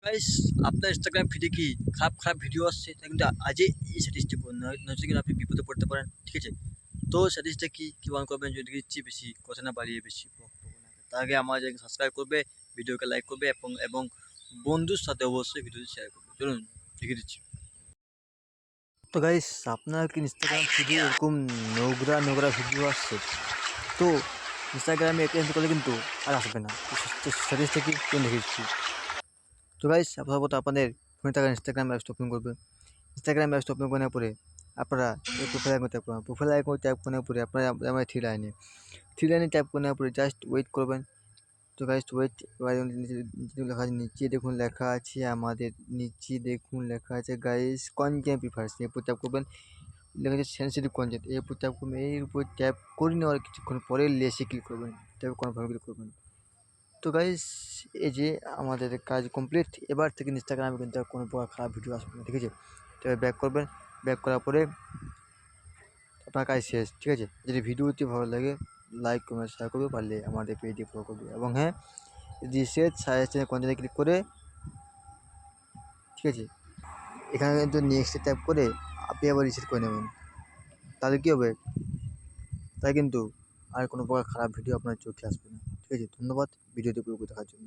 Guys, আপনার Instagram ফিডে কি খারাপ খারাপ ভিডিও আসছে, তা কিন্তু আজই এই সেটিংসটি করুন, নয়তো কিন্তু আপনি বিপদে পড়তে পারেন। ঠিক আছে, তো সেটিংসটা কি অন করবেন, যদি দিচ্ছি বেশি কথা না বাড়িয়ে বেশি বক্তব্য না করে। তার আগে আমার চ্যানেল সাবস্ক্রাইব করবে, ভিডিওকে লাইক করবে এবং বন্ধুর সাথে অবশ্যই ভিডিওটি শেয়ার করবে। চলুন লিখে দিচ্ছি। তো গাইস, আপনার কি ইনস্টাগ্রাম ফিডে এরকম নোংরা নোংরা ভিডিও আসছে? তো ইনস্টাগ্রামে অ্যাকাউন্ট করলে কিন্তু আর আসবে না। তো সেটিংসটা কি লিখে দিচ্ছি। তো গাইস, প্রথমত আপনাদের ফোনে থাকা ইনস্টাগ্রাম অ্যাপসটা ওপেন করবে। ইনস্টাগ্রাম অ্যাপসটা ওপেন করার পরে আপনারা এই প্রোফাইল আইকন ট্যাপ করবেন। প্রোফাইল আইকন ট্যাপ করার পরে আপনারা আমার থ্রি লাইনে ট্যাপ করার পরে জাস্ট ওয়েট করবেন। তো গাইস ওয়েট, এবার লেখা আছে নিচে দেখুন, লেখা আছে আমাদের নিচে দেখুন লেখা আছে গাইস কন্টেন্ট প্রিফারেন্স, এর উপর ট্যাপ করবেন। লেখা আছে সেন্সিটিভ কন্টেন্ট, এর উপর ট্যাপ করবেন। এর উপর ট্যাপ করে নেওয়ার কিছুক্ষণ পরে লেসে ক্লিক করবেন, ট্যাপ কনফার্ম ক্লিক করবেন। তো গাইস, এই যে আমাদের কাজ কমপ্লিট। এবার থেকে ইনস্টাগ্রামে কিন্তু আর কোনো প্রকার খারাপ ভিডিও আসবে না। ঠিক আছে, তো ব্যাক করবেন। ব্যাক করার পরে আপনার কাজ শেষ। ঠিক আছে, যদি ভিডিওটি ভালো লাগে লাইক কমেন্ট শেয়ার করবে, পারলে আমাদের পেজটি ফলো করবে এবং হ্যাঁ, রিসেট সাজেশনে কন্টেন্টে ক্লিক করে, ঠিক আছে, এখানে কিন্তু নেক্সটে ট্যাপ করে আপনি আবার রিসেট করে নেবেন। তাহলে কী হবে, তাই কিন্তু আর কোনো প্রকার খারাপ ভিডিও আপনার চোখে আসবে না। ঠিক আছে, ধন্যবাদ ভিডিওটি পুরো দেখার জন্য।